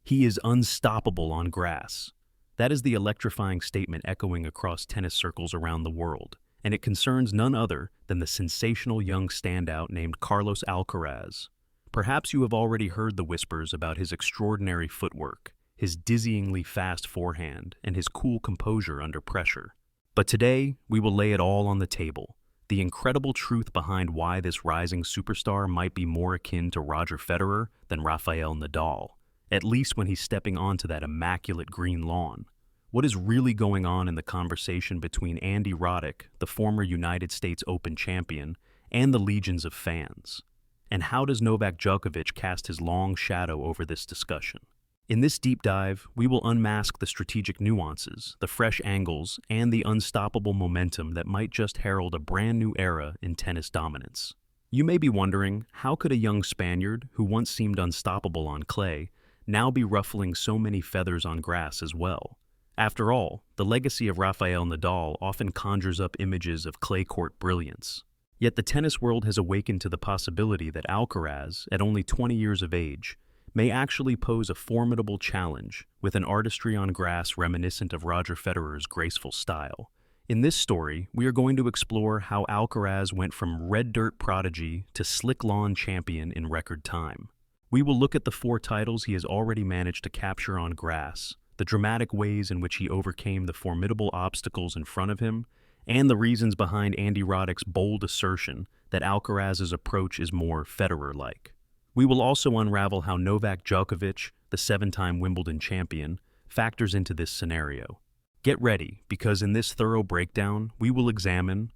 He is unstoppable on grass. That is the electrifying statement echoing across tennis circles around the world, and it concerns none other than the sensational young standout named Carlos Alcaraz. Perhaps you have already heard the whispers about his extraordinary footwork, his dizzyingly fast forehand, and his cool composure under pressure. But today, we will lay it all on the table. The incredible truth behind why this rising superstar might be more akin to Roger Federer than Rafael Nadal, at least when he's stepping onto that immaculate green lawn. What is really going on in the conversation between Andy Roddick, the former United States Open champion, and the legions of fans? And how does Novak Djokovic cast his long shadow over this discussion? In this deep dive, we will unmask the strategic nuances, the fresh angles, and the unstoppable momentum that might just herald a brand new era in tennis dominance. You may be wondering, how could a young Spaniard, who once seemed unstoppable on clay, now be ruffling so many feathers on grass as well? After all, the legacy of Rafael Nadal often conjures up images of clay court brilliance. Yet the tennis world has awakened to the possibility that Alcaraz, at only 20 years of age, may actually pose a formidable challenge with an artistry on grass reminiscent of Roger Federer's graceful style. In this story, we are going to explore how Alcaraz went from red dirt prodigy to slick lawn champion in record time. We will look at the 4 titles he has already managed to capture on grass, the dramatic ways in which he overcame the formidable obstacles in front of him, and the reasons behind Andy Roddick's bold assertion that Alcaraz's approach is more Federer-like. We will also unravel how Novak Djokovic, the 7-time Wimbledon champion, factors into this scenario. Get ready, because in this thorough breakdown, we will examine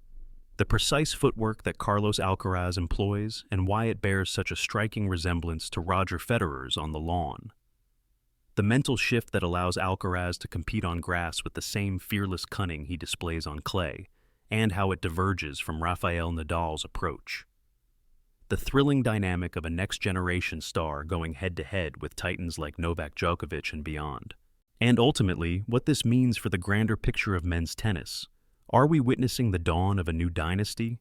the precise footwork that Carlos Alcaraz employs and why it bears such a striking resemblance to Roger Federer's on the lawn. The mental shift that allows Alcaraz to compete on grass with the same fearless cunning he displays on clay, and how it diverges from Rafael Nadal's approach. The thrilling dynamic of a next-generation star going head-to-head with titans like Novak Djokovic and beyond. And ultimately, what this means for the grander picture of men's tennis. Are we witnessing the dawn of a new dynasty?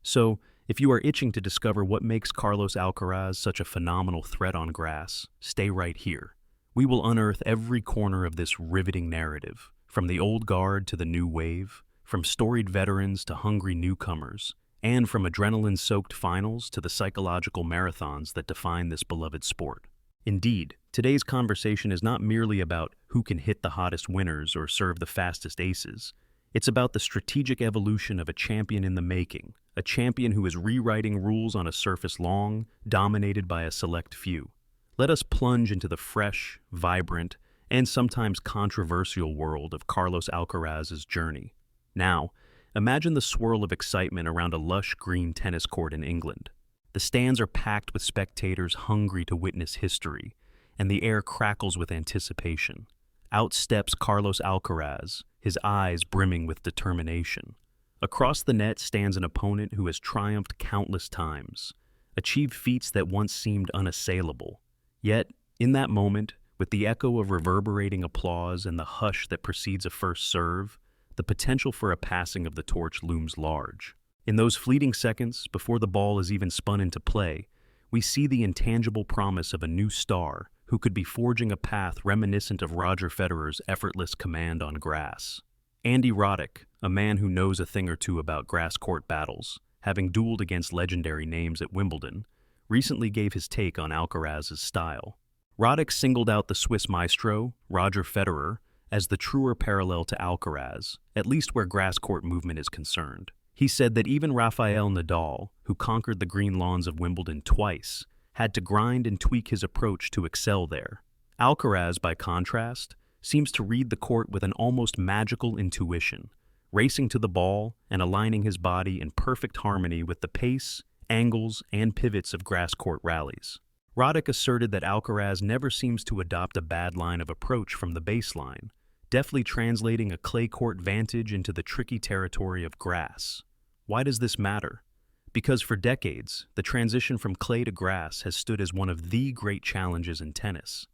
So, if you are itching to discover what makes Carlos Alcaraz such a phenomenal threat on grass, stay right here. We will unearth every corner of this riveting narrative, from the old guard to the new wave, from storied veterans to hungry newcomers, and from adrenaline-soaked finals to the psychological marathons that define this beloved sport. Indeed, today's conversation is not merely about who can hit the hottest winners or serve the fastest aces. It's about the strategic evolution of a champion in the making, a champion who is rewriting rules on a surface long, dominated by a select few. Let us plunge into the fresh, vibrant, and sometimes controversial world of Carlos Alcaraz's journey. Now, imagine the swirl of excitement around a lush green tennis court in England. The stands are packed with spectators hungry to witness history, and the air crackles with anticipation. Out steps Carlos Alcaraz, his eyes brimming with determination. Across the net stands an opponent who has triumphed countless times, achieved feats that once seemed unassailable. Yet, in that moment, with the echo of reverberating applause and the hush that precedes a first serve, the potential for a passing of the torch looms large. In those fleeting seconds, before the ball is even spun into play, we see the intangible promise of a new star who could be forging a path reminiscent of Roger Federer's effortless command on grass. Andy Roddick, a man who knows a thing or two about grass court battles, having dueled against legendary names at Wimbledon, recently gave his take on Alcaraz's style. Roddick singled out the Swiss maestro, Roger Federer, as the truer parallel to Alcaraz, at least where grass court movement is concerned. He said that even Rafael Nadal, who conquered the green lawns of Wimbledon twice, had to grind and tweak his approach to excel there. Alcaraz, by contrast, seems to read the court with an almost magical intuition, racing to the ball and aligning his body in perfect harmony with the pace, angles, and pivots of grass court rallies. Roddick asserted that Alcaraz never seems to adopt a bad line of approach from the baseline, deftly translating a clay court vantage into the tricky territory of grass. Why does this matter? Because for decades, the transition from clay to grass has stood as one of the great challenges in tennis.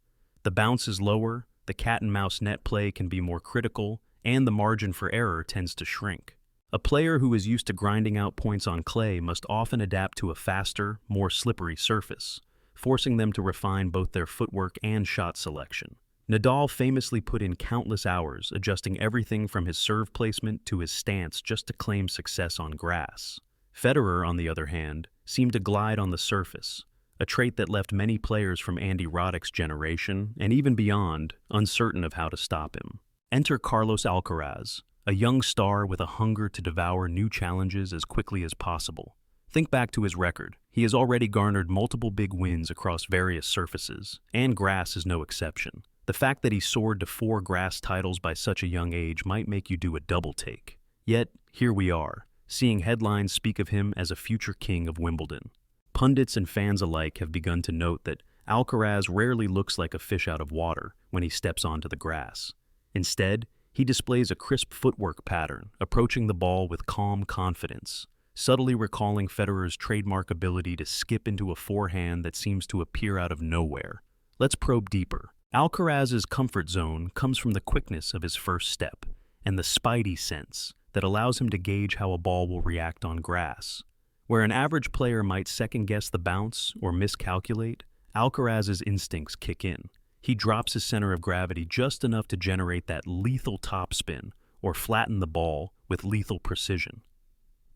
The bounce is lower, the cat-and-mouse net play can be more critical, and the margin for error tends to shrink. A player who is used to grinding out points on clay must often adapt to a faster, more slippery surface, forcing them to refine both their footwork and shot selection. Nadal famously put in countless hours adjusting everything from his serve placement to his stance just to claim success on grass. Federer, on the other hand, seemed to glide on the surface, a trait that left many players from Andy Roddick's generation, and even beyond, uncertain of how to stop him. Enter Carlos Alcaraz, a young star with a hunger to devour new challenges as quickly as possible. Think back to his record. He has already garnered multiple big wins across various surfaces, and grass is no exception. The fact that he soared to 4 grass titles by such a young age might make you do a double take. Yet, here we are, seeing headlines speak of him as a future king of Wimbledon. Pundits and fans alike have begun to note that Alcaraz rarely looks like a fish out of water when he steps onto the grass. Instead, he displays a crisp footwork pattern, approaching the ball with calm confidence, subtly recalling Federer's trademark ability to skip into a forehand that seems to appear out of nowhere. Let's probe deeper. Alcaraz's comfort zone comes from the quickness of his first step and the spidey sense that allows him to gauge how a ball will react on grass. Where an average player might second-guess the bounce or miscalculate, Alcaraz's instincts kick in. He drops his center of gravity just enough to generate that lethal topspin or flatten the ball with lethal precision.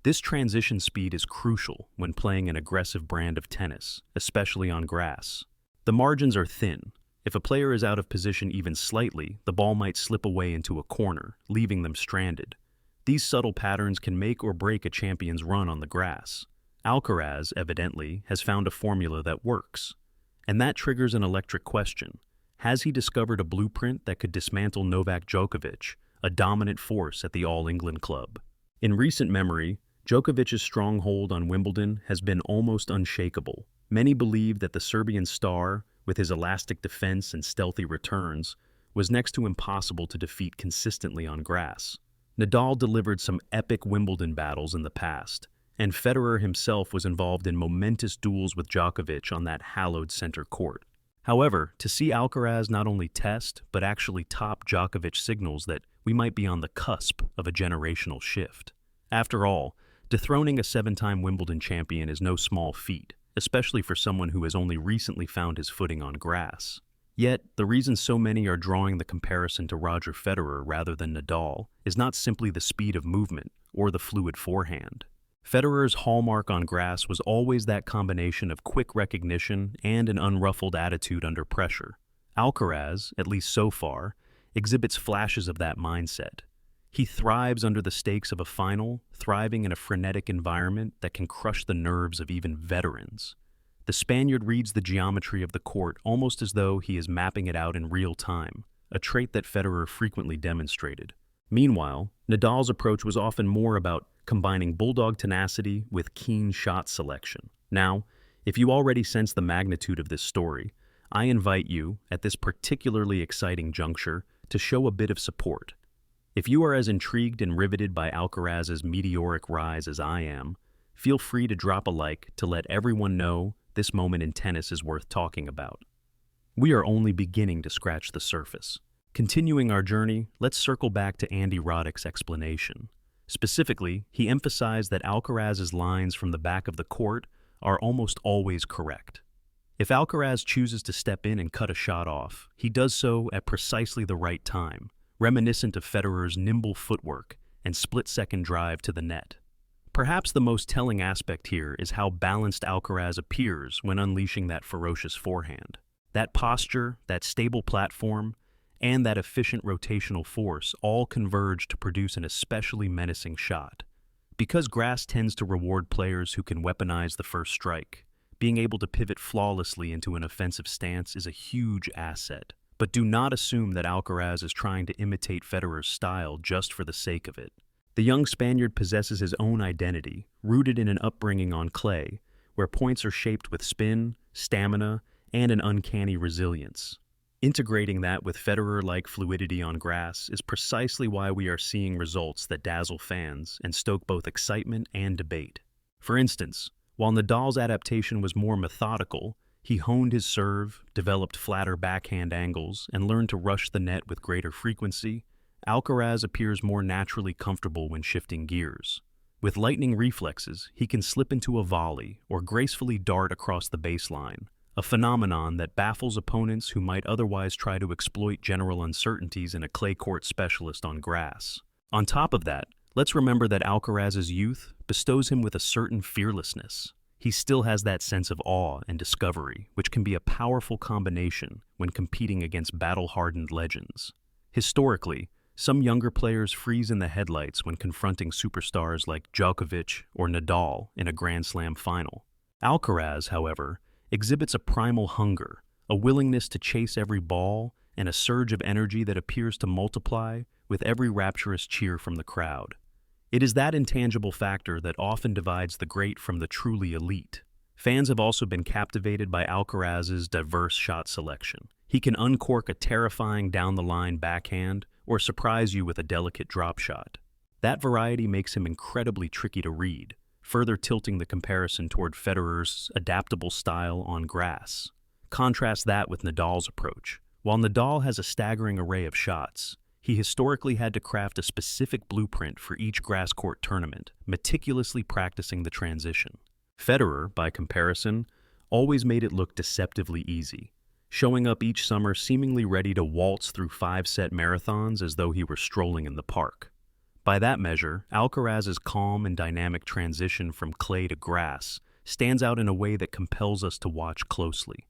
This transition speed is crucial when playing an aggressive brand of tennis, especially on grass. The margins are thin. If a player is out of position even slightly, the ball might slip away into a corner, leaving them stranded. These subtle patterns can make or break a champion's run on the grass. Alcaraz, evidently, has found a formula that works. And that triggers an electric question. Has he discovered a blueprint that could dismantle Novak Djokovic, a dominant force at the All England club? In recent memory, Djokovic's stronghold on Wimbledon has been almost unshakable. Many believe that the Serbian star, with his elastic defense and stealthy returns, was next to impossible to defeat consistently on grass. Nadal delivered some epic Wimbledon battles in the past, and Federer himself was involved in momentous duels with Djokovic on that hallowed center court. However, to see Alcaraz not only test, but actually top Djokovic signals that we might be on the cusp of a generational shift. After all, dethroning a 7-time Wimbledon champion is no small feat, especially for someone who has only recently found his footing on grass. Yet, the reason so many are drawing the comparison to Roger Federer rather than Nadal is not simply the speed of movement or the fluid forehand. Federer's hallmark on grass was always that combination of quick recognition and an unruffled attitude under pressure. Alcaraz, at least so far, exhibits flashes of that mindset. He thrives under the stakes of a final, thriving in a frenetic environment that can crush the nerves of even veterans. The Spaniard reads the geometry of the court almost as though he is mapping it out in real time, a trait that Federer frequently demonstrated. Meanwhile, Nadal's approach was often more about combining bulldog tenacity with keen shot selection. Now, if you already sense the magnitude of this story, I invite you, at this particularly exciting juncture, to show a bit of support. If you are as intrigued and riveted by Alcaraz's meteoric rise as I am, feel free to drop a like to let everyone know this moment in tennis is worth talking about. We are only beginning to scratch the surface. Continuing our journey, let's circle back to Andy Roddick's explanation. Specifically, he emphasized that Alcaraz's lines from the back of the court are almost always correct. If Alcaraz chooses to step in and cut a shot off, he does so at precisely the right time, reminiscent of Federer's nimble footwork and split-second drive to the net. Perhaps the most telling aspect here is how balanced Alcaraz appears when unleashing that ferocious forehand. That posture, that stable platform, and that efficient rotational force all converge to produce an especially menacing shot. Because grass tends to reward players who can weaponize the first strike, being able to pivot flawlessly into an offensive stance is a huge asset. But do not assume that Alcaraz is trying to imitate Federer's style just for the sake of it. The young Spaniard possesses his own identity, rooted in an upbringing on clay, where points are shaped with spin, stamina, and an uncanny resilience. Integrating that with Federer-like fluidity on grass is precisely why we are seeing results that dazzle fans and stoke both excitement and debate. For instance, while Nadal's adaptation was more methodical, he honed his serve, developed flatter backhand angles, and learned to rush the net with greater frequency. Alcaraz appears more naturally comfortable when shifting gears. With lightning reflexes, he can slip into a volley or gracefully dart across the baseline, a phenomenon that baffles opponents who might otherwise try to exploit general uncertainties in a clay court specialist on grass. On top of that, let's remember that Alcaraz's youth bestows him with a certain fearlessness. He still has that sense of awe and discovery, which can be a powerful combination when competing against battle-hardened legends. Historically, some younger players freeze in the headlights when confronting superstars like Djokovic or Nadal in a Grand Slam final. Alcaraz, however, exhibits a primal hunger, a willingness to chase every ball, and a surge of energy that appears to multiply with every rapturous cheer from the crowd. It is that intangible factor that often divides the great from the truly elite. Fans have also been captivated by Alcaraz's diverse shot selection. He can uncork a terrifying down-the-line backhand or surprise you with a delicate drop shot. That variety makes him incredibly tricky to read, further tilting the comparison toward Federer's adaptable style on grass. Contrast that with Nadal's approach. While Nadal has a staggering array of shots, he historically had to craft a specific blueprint for each grass court tournament, meticulously practicing the transition. Federer, by comparison, always made it look deceptively easy, showing up each summer seemingly ready to waltz through 5-set marathons as though he were strolling in the park. By that measure, Alcaraz's calm and dynamic transition from clay to grass stands out in a way that compels us to watch closely.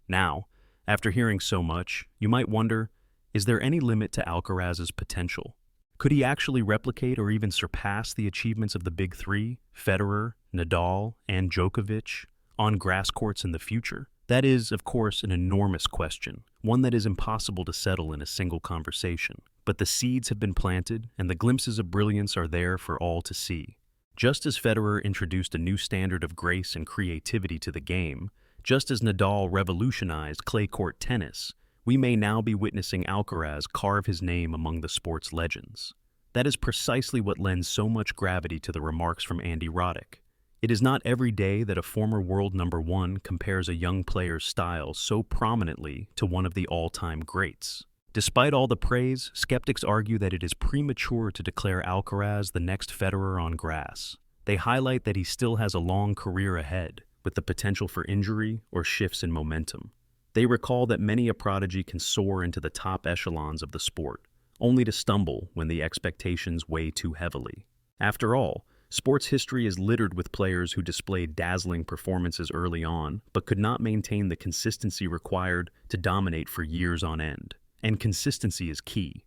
Now, after hearing so much, you might wonder, is there any limit to Alcaraz's potential? Could he actually replicate or even surpass the achievements of the big three, Federer, Nadal, and Djokovic, on grass courts in the future? That is, of course, an enormous question, one that is impossible to settle in a single conversation. But the seeds have been planted, and the glimpses of brilliance are there for all to see. Just as Federer introduced a new standard of grace and creativity to the game, just as Nadal revolutionized clay court tennis, we may now be witnessing Alcaraz carve his name among the sport's legends. That is precisely what lends so much gravity to the remarks from Andy Roddick. It is not every day that a former world number one compares a young player's style so prominently to one of the all-time greats. Despite all the praise, skeptics argue that it is premature to declare Alcaraz the next Federer on grass. They highlight that he still has a long career ahead, with the potential for injury or shifts in momentum. They recall that many a prodigy can soar into the top echelons of the sport, only to stumble when the expectations weigh too heavily. After all, sports history is littered with players who displayed dazzling performances early on, but could not maintain the consistency required to dominate for years on end. And consistency is key.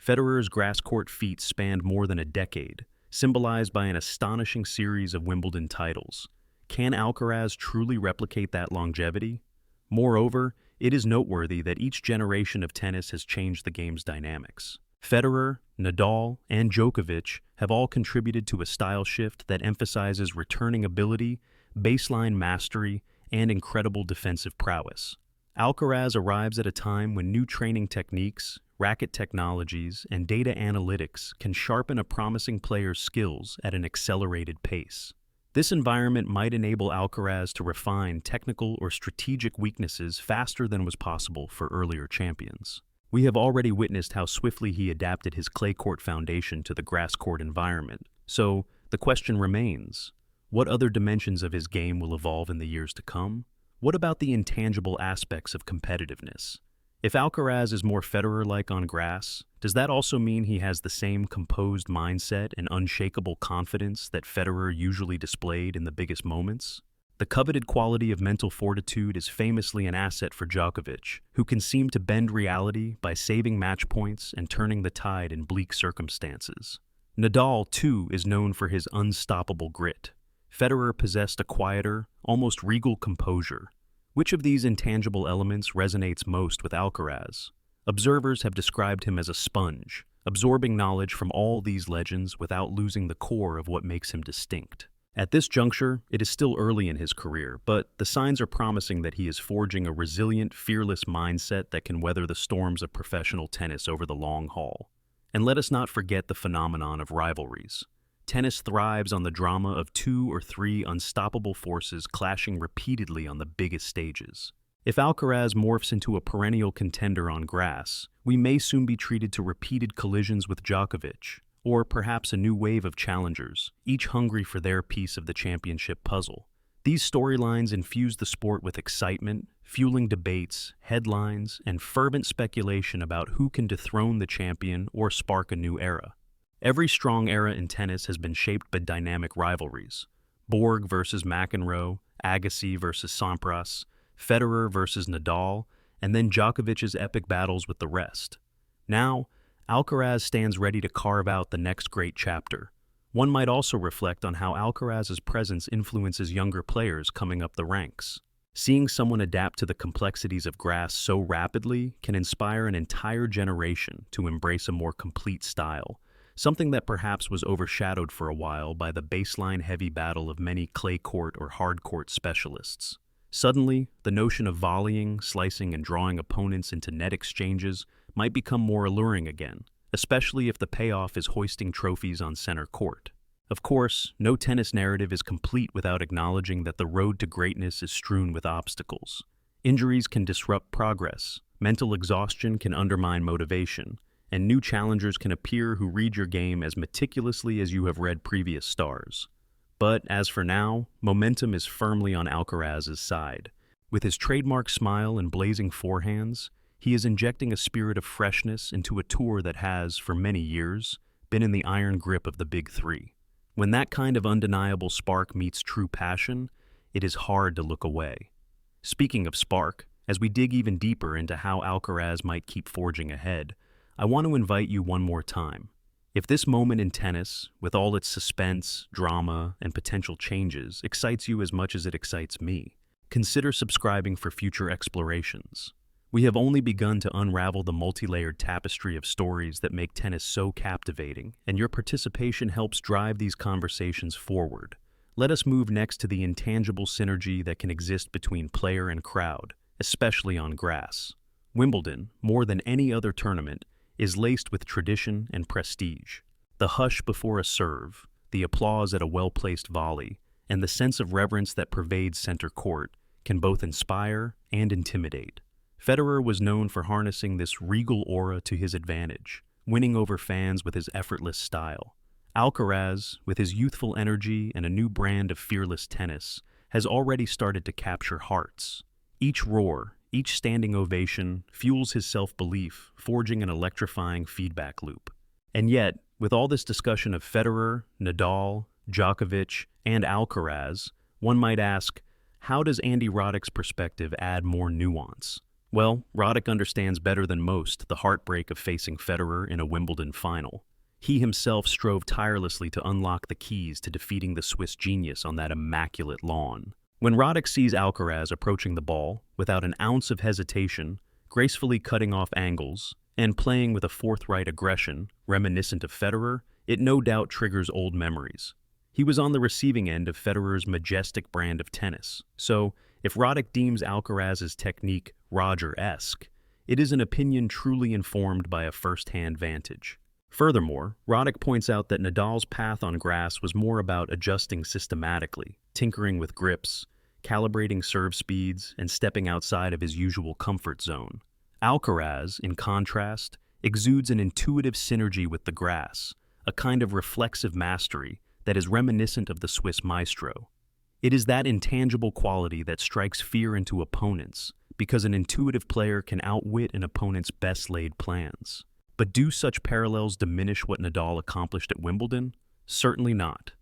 Federer's grass court feat spanned more than a decade, symbolized by an astonishing series of Wimbledon titles. Can Alcaraz truly replicate that longevity? Moreover, it is noteworthy that each generation of tennis has changed the game's dynamics. Federer, Nadal, and Djokovic have all contributed to a style shift that emphasizes returning ability, baseline mastery, and incredible defensive prowess. Alcaraz arrives at a time when new training techniques, racket technologies, and data analytics can sharpen a promising player's skills at an accelerated pace. This environment might enable Alcaraz to refine technical or strategic weaknesses faster than was possible for earlier champions. We have already witnessed how swiftly he adapted his clay court foundation to the grass court environment. So, the question remains, what other dimensions of his game will evolve in the years to come? What about the intangible aspects of competitiveness? If Alcaraz is more Federer-like on grass, does that also mean he has the same composed mindset and unshakable confidence that Federer usually displayed in the biggest moments? The coveted quality of mental fortitude is famously an asset for Djokovic, who can seem to bend reality by saving match points and turning the tide in bleak circumstances. Nadal, too, is known for his unstoppable grit. Federer possessed a quieter, almost regal composure. Which of these intangible elements resonates most with Alcaraz? Observers have described him as a sponge, absorbing knowledge from all these legends without losing the core of what makes him distinct. At this juncture, it is still early in his career, but the signs are promising that he is forging a resilient, fearless mindset that can weather the storms of professional tennis over the long haul. And let us not forget the phenomenon of rivalries. Tennis thrives on the drama of 2 or 3 unstoppable forces clashing repeatedly on the biggest stages. If Alcaraz morphs into a perennial contender on grass, we may soon be treated to repeated collisions with Djokovic, or perhaps a new wave of challengers, each hungry for their piece of the championship puzzle. These storylines infuse the sport with excitement, fueling debates, headlines, and fervent speculation about who can dethrone the champion or spark a new era. Every strong era in tennis has been shaped by dynamic rivalries. Borg versus McEnroe, Agassi versus Sampras, Federer versus Nadal, and then Djokovic's epic battles with the rest. Now, Alcaraz stands ready to carve out the next great chapter. One might also reflect on how Alcaraz's presence influences younger players coming up the ranks. Seeing someone adapt to the complexities of grass so rapidly can inspire an entire generation to embrace a more complete style, something that perhaps was overshadowed for a while by the baseline-heavy battle of many clay court or hard court specialists. Suddenly, the notion of volleying, slicing, and drawing opponents into net exchanges might become more alluring again, especially if the payoff is hoisting trophies on center court. Of course, no tennis narrative is complete without acknowledging that the road to greatness is strewn with obstacles. Injuries can disrupt progress, mental exhaustion can undermine motivation, and new challengers can appear who read your game as meticulously as you have read previous stars. But as for now, momentum is firmly on Alcaraz's side. With his trademark smile and blazing forehands, he is injecting a spirit of freshness into a tour that has, for many years, been in the iron grip of the Big Three. When that kind of undeniable spark meets true passion, it is hard to look away. Speaking of spark, as we dig even deeper into how Alcaraz might keep forging ahead, I want to invite you one more time. If this moment in tennis, with all its suspense, drama, and potential changes, excites you as much as it excites me, consider subscribing for future explorations. We have only begun to unravel the multi-layered tapestry of stories that make tennis so captivating, and your participation helps drive these conversations forward. Let us move next to the intangible synergy that can exist between player and crowd, especially on grass. Wimbledon, more than any other tournament, is laced with tradition and prestige. The hush before a serve, the applause at a well-placed volley, and the sense of reverence that pervades center court can both inspire and intimidate. Federer was known for harnessing this regal aura to his advantage, winning over fans with his effortless style. Alcaraz, with his youthful energy and a new brand of fearless tennis, has already started to capture hearts. Each roar, each standing ovation fuels his self-belief, forging an electrifying feedback loop. And yet, with all this discussion of Federer, Nadal, Djokovic, and Alcaraz, one might ask, how does Andy Roddick's perspective add more nuance? Well, Roddick understands better than most the heartbreak of facing Federer in a Wimbledon final. He himself strove tirelessly to unlock the keys to defeating the Swiss genius on that immaculate lawn. When Roddick sees Alcaraz approaching the ball, without an ounce of hesitation, gracefully cutting off angles, and playing with a forthright aggression, reminiscent of Federer, it no doubt triggers old memories. He was on the receiving end of Federer's majestic brand of tennis, so if Roddick deems Alcaraz's technique Roger-esque, it is an opinion truly informed by a first-hand vantage. Furthermore, Roddick points out that Nadal's path on grass was more about adjusting systematically, tinkering with grips, calibrating serve speeds, and stepping outside of his usual comfort zone. Alcaraz, in contrast, exudes an intuitive synergy with the grass, a kind of reflexive mastery that is reminiscent of the Swiss maestro. It is that intangible quality that strikes fear into opponents, because an intuitive player can outwit an opponent's best-laid plans. But do such parallels diminish what Nadal accomplished at Wimbledon? Certainly not.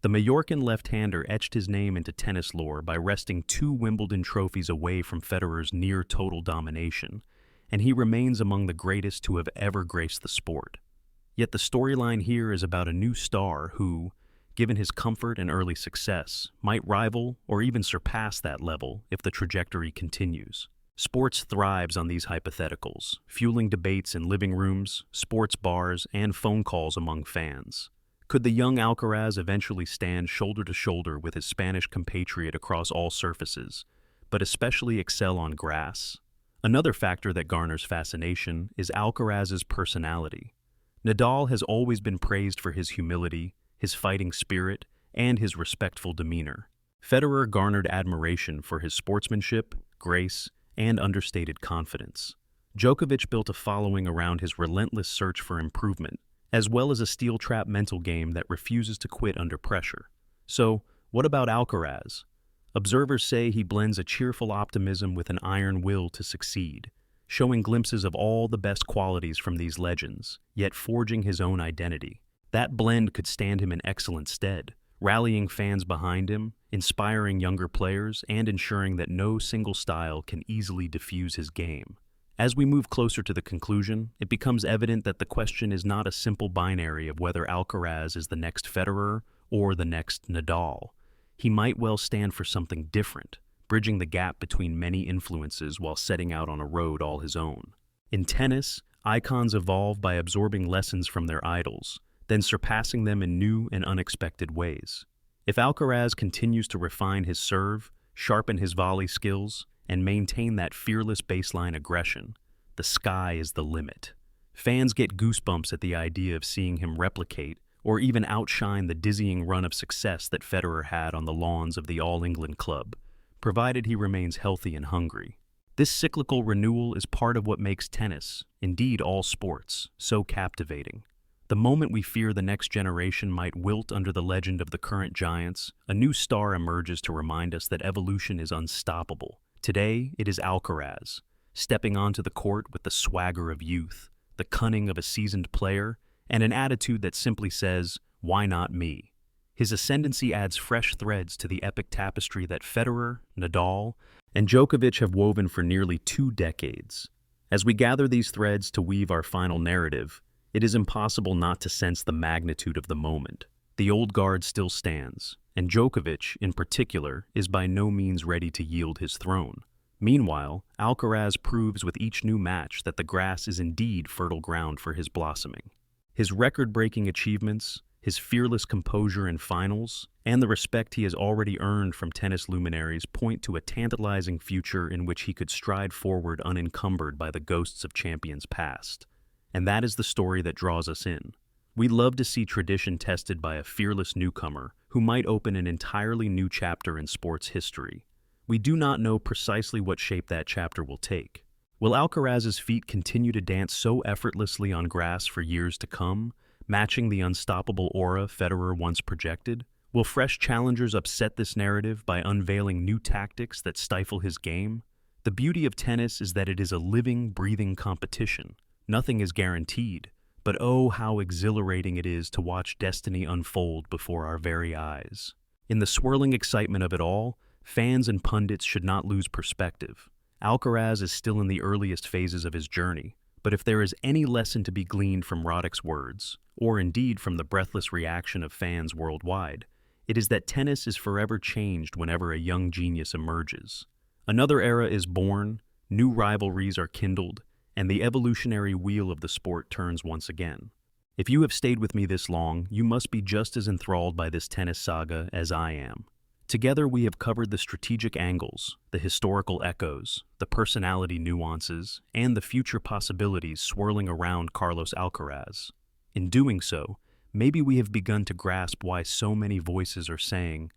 The Majorcan left-hander etched his name into tennis lore by wresting 2 Wimbledon trophies away from Federer's near-total domination, and he remains among the greatest to have ever graced the sport. Yet the storyline here is about a new star who, given his comfort and early success, might rival or even surpass that level if the trajectory continues. Sports thrives on these hypotheticals, fueling debates in living rooms, sports bars, and phone calls among fans. Could the young Alcaraz eventually stand shoulder to shoulder with his Spanish compatriot across all surfaces, but especially excel on grass? Another factor that garners fascination is Alcaraz's personality. Nadal has always been praised for his humility, his fighting spirit, and his respectful demeanor. Federer garnered admiration for his sportsmanship, grace, and understated confidence. Djokovic built a following around his relentless search for improvement, as well as a steel-trap mental game that refuses to quit under pressure. So, what about Alcaraz? Observers say he blends a cheerful optimism with an iron will to succeed, showing glimpses of all the best qualities from these legends, yet forging his own identity. That blend could stand him in excellent stead, rallying fans behind him, inspiring younger players, and ensuring that no single style can easily diffuse his game. As we move closer to the conclusion, it becomes evident that the question is not a simple binary of whether Alcaraz is the next Federer or the next Nadal. He might well stand for something different, bridging the gap between many influences while setting out on a road all his own. In tennis, icons evolve by absorbing lessons from their idols, then surpassing them in new and unexpected ways. If Alcaraz continues to refine his serve, sharpen his volley skills, and maintain that fearless baseline aggression, the sky is the limit. Fans get goosebumps at the idea of seeing him replicate or even outshine the dizzying run of success that Federer had on the lawns of the All-England club, provided he remains healthy and hungry. This cyclical renewal is part of what makes tennis, indeed all sports, so captivating. The moment we fear the next generation might wilt under the legend of the current giants, a new star emerges to remind us that evolution is unstoppable. Today, it is Alcaraz, stepping onto the court with the swagger of youth, the cunning of a seasoned player, and an attitude that simply says, "Why not me?" His ascendancy adds fresh threads to the epic tapestry that Federer, Nadal, and Djokovic have woven for nearly 2 decades. As we gather these threads to weave our final narrative, it is impossible not to sense the magnitude of the moment. The old guard still stands, and Djokovic, in particular, is by no means ready to yield his throne. Meanwhile, Alcaraz proves with each new match that the grass is indeed fertile ground for his blossoming. His record-breaking achievements, his fearless composure in finals, and the respect he has already earned from tennis luminaries point to a tantalizing future in which he could stride forward unencumbered by the ghosts of champions past. And that is the story that draws us in. We love to see tradition tested by a fearless newcomer who might open an entirely new chapter in sports history. We do not know precisely what shape that chapter will take. Will Alcaraz's feet continue to dance so effortlessly on grass for years to come, matching the unstoppable aura Federer once projected? Will fresh challengers upset this narrative by unveiling new tactics that stifle his game? The beauty of tennis is that it is a living, breathing competition. Nothing is guaranteed, but oh, how exhilarating it is to watch destiny unfold before our very eyes. In the swirling excitement of it all, fans and pundits should not lose perspective. Alcaraz is still in the earliest phases of his journey, but if there is any lesson to be gleaned from Roddick's words, or indeed from the breathless reaction of fans worldwide, it is that tennis is forever changed whenever a young genius emerges. Another era is born, new rivalries are kindled, and the evolutionary wheel of the sport turns once again. If you have stayed with me this long, you must be just as enthralled by this tennis saga as I am. Together we have covered the strategic angles, the historical echoes, the personality nuances, and the future possibilities swirling around Carlos Alcaraz. In doing so, maybe we have begun to grasp why so many voices are saying,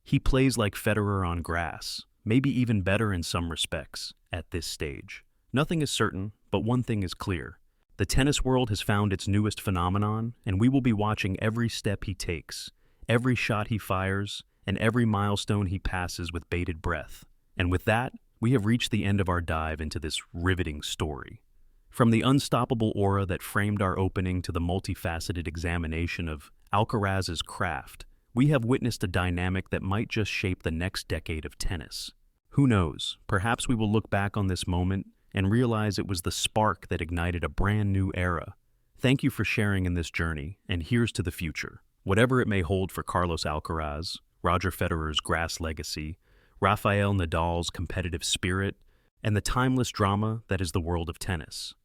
"He plays like Federer on grass, maybe even better in some respects, at this stage." Nothing is certain, but one thing is clear. The tennis world has found its newest phenomenon, and we will be watching every step he takes, every shot he fires, and every milestone he passes with bated breath. And with that, we have reached the end of our dive into this riveting story. From the unstoppable aura that framed our opening to the multifaceted examination of Alcaraz's craft, we have witnessed a dynamic that might just shape the next decade of tennis. Who knows, perhaps we will look back on this moment and realize it was the spark that ignited a brand new era. Thank you for sharing in this journey, and here's to the future. Whatever it may hold for Carlos Alcaraz, Roger Federer's grass legacy, Rafael Nadal's competitive spirit, and the timeless drama that is the world of tennis.